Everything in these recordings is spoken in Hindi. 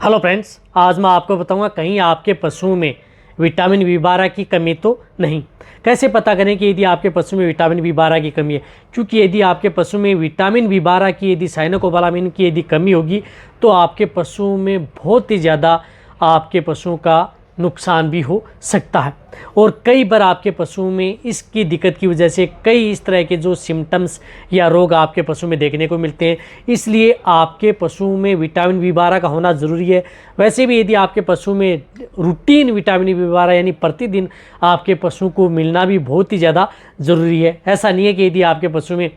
हेलो फ्रेंड्स, आज मैं आपको बताऊंगा कहीं आपके पशुओं में विटामिन बी12 की कमी तो नहीं। कैसे पता करें कि यदि आपके पशु में विटामिन बी12 की कमी है, क्योंकि यदि आपके पशु में विटामिन बी12 की यदि साइनोकोबालामिन की यदि कमी होगी तो आपके पशुओं में बहुत ही ज़्यादा आपके पशुओं का नुकसान भी हो सकता है। और कई बार आपके पशुओं में इसकी दिक्कत की वजह से कई इस तरह के जो सिम्टम्स या रोग आपके पशु में देखने को मिलते हैं, इसलिए आपके पशुओं में विटामिन बी12 का होना ज़रूरी है। वैसे भी यदि आपके पशु में रूटीन विटामिन बी12 यानी प्रतिदिन आपके पशु को मिलना भी बहुत ही ज़्यादा ज़रूरी है। ऐसा नहीं है कि यदि आपके पशु में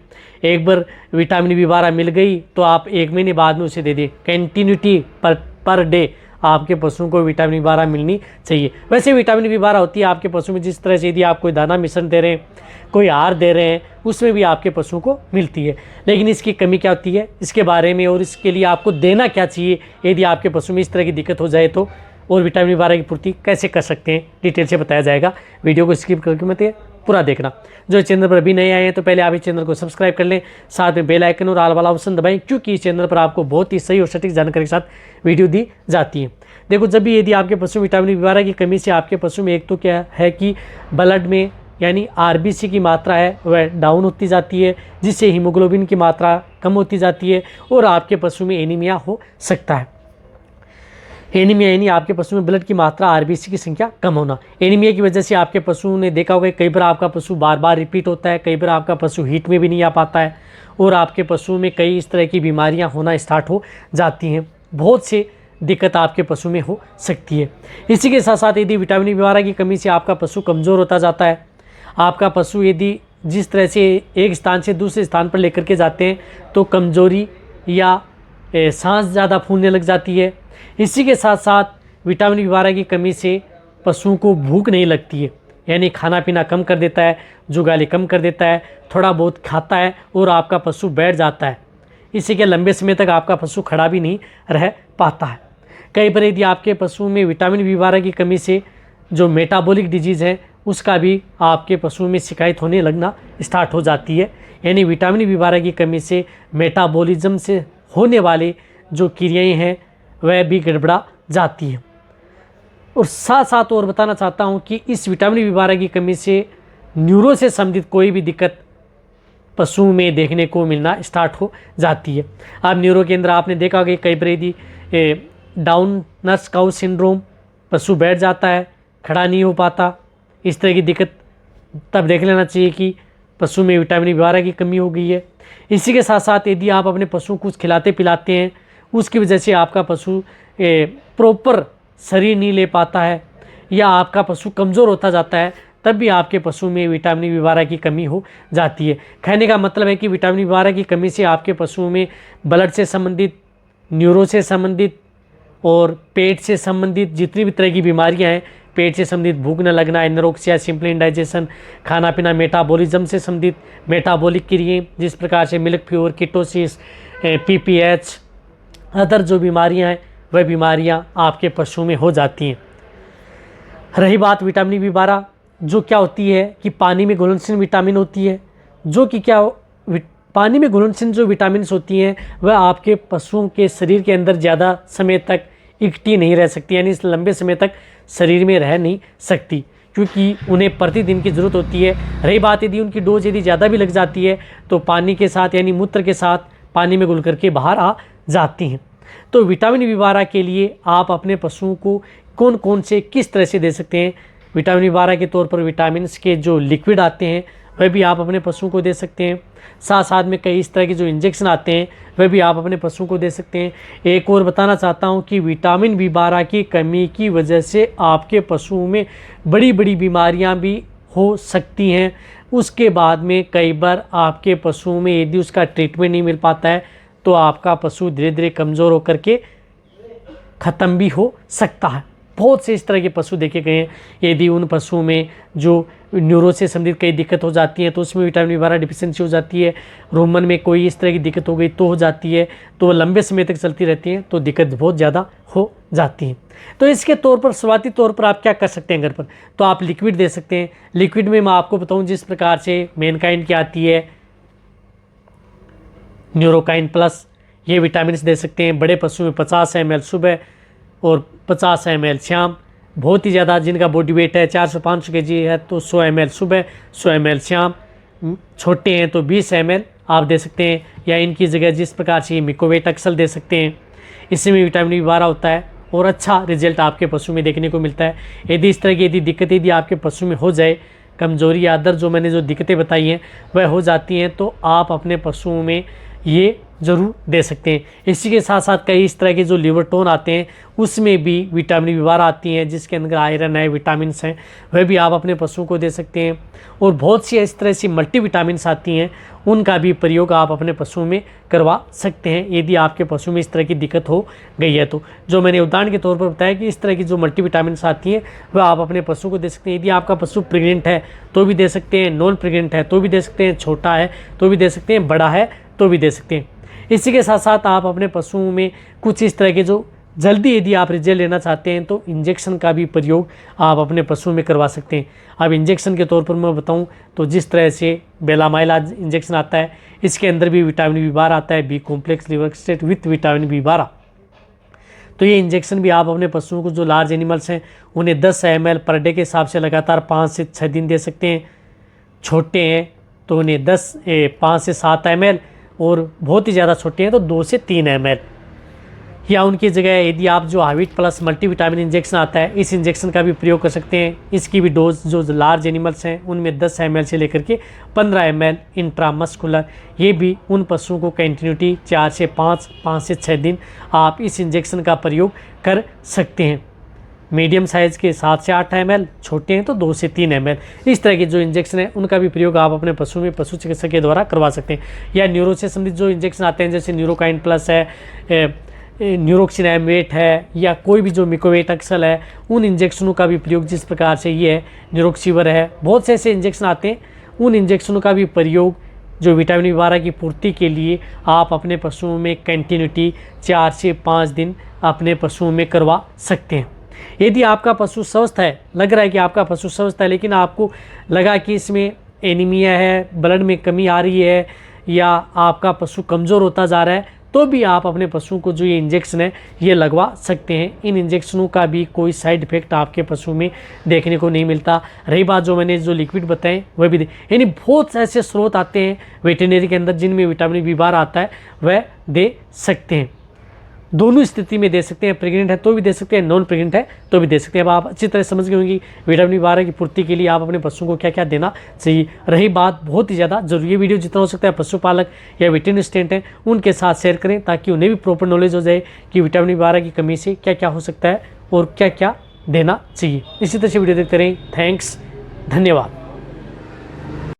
एक बार विटामिन बी12 मिल गई तो आप 1 महीने बाद में उसे दे दें। कंटिन्यूटी पर डे आपके पशुओं को विटामिन बी12 मिलनी चाहिए। वैसे विटामिन बी12 होती है आपके पशु में जिस तरह से यदि आप कोई दाना मिश्रण दे रहे हैं, कोई आहार दे रहे हैं, उसमें भी आपके पशुओं को मिलती है। लेकिन इसकी कमी क्या होती है, इसके बारे में और इसके लिए आपको देना क्या चाहिए यदि आपके पशु में इस तरह की दिक्कत हो जाए तो, और विटामिन बी12 की पूर्ति कैसे कर सकते हैं, डिटेल से बताया जाएगा। वीडियो को स्किप करके मत पूरा देखना। जो चैनल पर अभी नए आए हैं तो पहले आप इस चैनल को सब्सक्राइब कर लें, साथ में बेल आइकन और आल वाला ऑप्शन दबाएं, क्योंकि इस चैनल पर आपको बहुत ही सही और सटीक जानकारी के साथ वीडियो दी जाती है। देखो, जब भी यदि आपके पशु विटामिन बी12 की कमी से आपके पशु में एक तो क्या है कि ब्लड में यानी आरबीसी की मात्रा है वह डाउन होती जाती है, जिससे हीमोग्लोबिन की मात्रा कम होती जाती है और आपके पशु में एनीमिया हो सकता है। एनीमिया यानी आपके पशु में ब्लड की मात्रा, आरबीसी की संख्या कम होना। एनीमिया की वजह से आपके पशु ने देखा होगा कई बार आपका पशु बार बार रिपीट होता है, कई बार आपका पशु हीट में भी नहीं आ पाता है और आपके पशु में कई इस तरह की बीमारियां होना स्टार्ट हो जाती हैं। बहुत से दिक्कत आपके पशु में हो सकती है। इसी के साथ साथ यदि विटामिन बी12 की कमी से आपका पशु कमज़ोर होता जाता है, आपका पशु यदि जिस तरह से एक स्थान से दूसरे स्थान पर लेकर के जाते हैं तो कमज़ोरी या सांस ज़्यादा फूलने लग जाती है। इसी के साथ साथ विटामिन बी12 की कमी से पशुओं को भूख नहीं लगती है, यानी खाना पीना कम कर देता है, जुगाली कम कर देता है, थोड़ा बहुत खाता है और आपका पशु बैठ जाता है। इसी के लंबे समय तक आपका पशु खड़ा भी नहीं रह पाता है। कई बार यदि आपके पशु में विटामिन बी12 की कमी से जो मेटाबॉलिक डिजीज़ है उसका भी आपके पशु में शिकायत होने लगना स्टार्ट हो जाती है, यानी विटामिन बी12 की कमी से मेटाबॉलिज्म से होने वाले जो क्रियाएं हैं वह भी गड़बड़ा जाती है। और साथ साथ और बताना चाहता हूं कि इस विटामिन बी12 की कमी से न्यूरो से संबंधित कोई भी दिक्कत पशुओं में देखने को मिलना स्टार्ट हो जाती है। आप न्यूरो के अंदर आपने देखा होगा कई बार यदि डाउन नर्स काउ सिंड्रोम, पशु बैठ जाता है, खड़ा नहीं हो पाता, इस तरह की दिक्कत, तब देख लेना चाहिए कि पशु में विटामिन बी12 की कमी हो गई है। इसी के साथ साथ यदि आप अपने पशु को कुछ खिलाते पिलाते हैं, उसकी वजह से आपका पशु प्रॉपर शरीर नहीं ले पाता है या आपका पशु कमज़ोर होता जाता है, तब भी आपके पशु में विटामिन बी12 की कमी हो जाती है। कहने का मतलब है कि विटामिन बी12 की कमी से आपके पशुओं में ब्लड से संबंधित, न्यूरो से संबंधित और पेट से संबंधित जितनी भी तरह की बीमारियां हैं, पेट से संबंधित भूख न लगना, एनोरेक्सिया, सिंपल इंडाइजेशन, खाना पीना, मेटाबॉलिज्म से संबंधित मेटाबॉलिक क्रियाएं जिस प्रकार से milk fever, ketosis, PPH, other जो बीमारियां हैं वह बीमारियां आपके पशुओं में हो जाती हैं। रही बात विटामिन बी12, जो क्या होती है कि पानी में घुलनशील विटामिन होती है, जो कि क्या पानी में घुलनशील जो विटामिन होती हैं वह आपके पशुओं के शरीर के अंदर ज़्यादा समय तक इकट्ठी नहीं रह सकती, यानी इस लंबे समय तक शरीर में रह नहीं सकती, क्योंकि उन्हें प्रतिदिन की ज़रूरत होती है। रही बात यदि उनकी डोज यदि ज़्यादा भी लग जाती है तो पानी के साथ यानी मूत्र के साथ पानी में घुल करके बाहर आ जाती हैं। तो विटामिन बी12 के लिए आप अपने पशुओं को कौन कौन से किस तरह से दे सकते हैं। विटामिन बी12 के तौर पर विटामिन के जो लिक्विड आते हैं वह भी आप अपने पशुओं को दे सकते हैं। साथ साथ में कई इस तरह के जो इंजेक्शन आते हैं वह भी आप अपने पशुओं को दे सकते हैं। एक और बताना चाहता हूं कि विटामिन बी12 की कमी की वजह से आपके पशुओं में बड़ी बड़ी बीमारियां भी हो सकती हैं। उसके बाद में कई बार आपके पशुओं में यदि उसका ट्रीटमेंट नहीं मिल पाता है तो आपका पशु धीरे धीरे कमज़ोर होकर के ख़त्म भी हो सकता है। बहुत से इस तरह के पशु देखे गए हैं। यदि उन पशुओं में जो न्यूरो से संबंधित कई दिक्कत हो जाती है तो उसमें विटामिन बी12 डिफिशिएंसी हो जाती है। रोमन में कोई इस तरह की दिक्कत हो गई तो हो जाती है, तो लंबे समय तक चलती रहती है तो दिक्कत बहुत ज़्यादा हो जाती है। तो इसके तौर पर शुरुआती तौर पर आप क्या कर सकते हैं घर पर, तो आप लिक्विड दे सकते हैं। लिक्विड में मैं आपको बताऊँ जिस प्रकार से मैनकाइंड की आती है न्यूरोकाइन प्लस, ये विटामिन दे सकते हैं। बड़े पशु में 50 ml सुबह और 50 ml शाम। बहुत ही ज़्यादा जिनका बॉडी वेट है 400-500 kg है तो 100 ml सुबह, 100 ml शाम। छोटे हैं तो 20 ml आप दे सकते हैं, या इनकी जगह जिस प्रकार से मिकोवेट अक्सल दे सकते हैं। इससे भी विटामिन B12 होता है और अच्छा रिजल्ट आपके पशु में देखने को मिलता है। यदि इस तरह की दिक्कतें यदि आपके पशु में हो जाए, कमजोरी या अदर जो मैंने जो दिक्कतें बताई हैं वह हो जाती हैं, तो आप अपने पशुओं में ये ज़रूर दे सकते हैं। इसी के साथ साथ कई इस तरह के जो लिवर टोन आते हैं उसमें भी विटामिन B12 आती हैं, जिसके अंदर आयरन है, विटामिन्स हैं, वह भी आप अपने पशुओं को दे सकते हैं। और बहुत सी इस तरह से मल्टीविटामिन्स आती हैं, उनका भी प्रयोग आप अपने पशुओं में करवा सकते हैं यदि आपके पशु में इस तरह की दिक्कत हो गई है। तो जो मैंने उदाहरण के तौर पर बताया कि इस तरह की जो मल्टीविटामिन्स आती हैं वह आप अपने पशु को दे सकते हैं। यदि आपका पशु प्रेग्नेंट है तो भी दे सकते हैं, नॉन प्रेग्नेंट है तो भी दे सकते हैं, छोटा है तो भी दे सकते हैं, बड़ा है तो भी दे सकते हैं। इसी के साथ साथ आप अपने पशुओं में कुछ इस तरह के जो जल्दी यदि आप रिजल्ट लेना चाहते हैं तो इंजेक्शन का भी प्रयोग आप अपने पशुओं में करवा सकते हैं। अब इंजेक्शन के तौर पर मैं बताऊं तो जिस तरह से बेलामाइल इंजेक्शन आता है, इसके अंदर भी विटामिन B12 आता है, B complex liver extract with vitamin B12। तो ये इंजेक्शन भी आप अपने पशुओं को जो लार्ज एनिमल्स हैं उन्हें 10 ml पर डे के हिसाब से लगातार 5 से 6 दिन दे सकते हैं। छोटे हैं तो उन्हें 5 से 7 ml, और बहुत ही ज़्यादा छोटे हैं तो 2 से 3 ml। या उनकी जगह यदि आप जो हाविट प्लस मल्टीविटामिन इंजेक्शन आता है, इस इंजेक्शन का भी प्रयोग कर सकते हैं। इसकी भी डोज जो लार्ज एनिमल्स हैं उनमें 10 ml से लेकर के 15 ml इंट्रामस्कुलर, ये भी उन पशुओं को कंटिन्यूटी 4 से 5 से 6 दिन आप इस इंजेक्शन का प्रयोग कर सकते हैं। मीडियम साइज़ के 7 से 8 ml, छोटे हैं तो 2 से 3 ml। इस तरह के जो इंजेक्शन है उनका भी प्रयोग आप अपने पशु में पशु चिकित्सक के द्वारा करवा सकते हैं। या न्यूरो से संबंधित जो इंजेक्शन आते हैं जैसे न्यूरोकाइन प्लस है, न्यूरोक्सिन एमवेट है, या कोई भी जो मिकोवेट अक्सल है, उन इंजेक्शनों का भी प्रयोग जिस प्रकार से ये है, न्यूरोक्सीवर है, बहुत से ऐसे इंजेक्शन आते हैं, उन इंजेक्शनों का भी प्रयोग जो विटामिन B12 की पूर्ति के लिए आप अपने पशुओं में कंटिन्यूटी 4 से 5 दिन अपने पशुओं में करवा सकते हैं। यदि आपका पशु स्वस्थ है, लग रहा है कि आपका पशु स्वस्थ है, लेकिन आपको लगा कि इसमें एनीमिया है, ब्लड में कमी आ रही है, या आपका पशु कमज़ोर होता जा रहा है, तो भी आप अपने पशुओं को जो ये इंजेक्शन है ये लगवा सकते हैं। इन इंजेक्शनों का भी कोई साइड इफेक्ट आपके पशु में देखने को नहीं मिलता। रही बात जो मैंने जो लिक्विड बताएं वह भी यानी बहुत ऐसे स्रोत आते हैं वेटरनरी के अंदर जिनमें विटामिन B12 आता है, वह दे सकते हैं। दोनों स्थिति में दे सकते हैं, प्रेग्नेंट है तो भी दे सकते हैं, नॉन प्रेग्नेंट है तो भी दे सकते हैं। अब आप अच्छी तरह समझ गए होंगे विटामिन B12 की पूर्ति के लिए आप अपने पशुओं को क्या क्या देना चाहिए। रही बात बहुत ही ज़्यादा जरूरी है, वीडियो जितना हो सकता है पशुपालक या वेटरनरी स्टूडेंट हैं उनके साथ शेयर करें ताकि उन्हें भी प्रॉपर नॉलेज हो जाए कि विटामिन B12 की कमी से क्या क्या हो सकता है और क्या क्या देना चाहिए। इसी तरह से वीडियो देखते रहें। थैंक्स, धन्यवाद।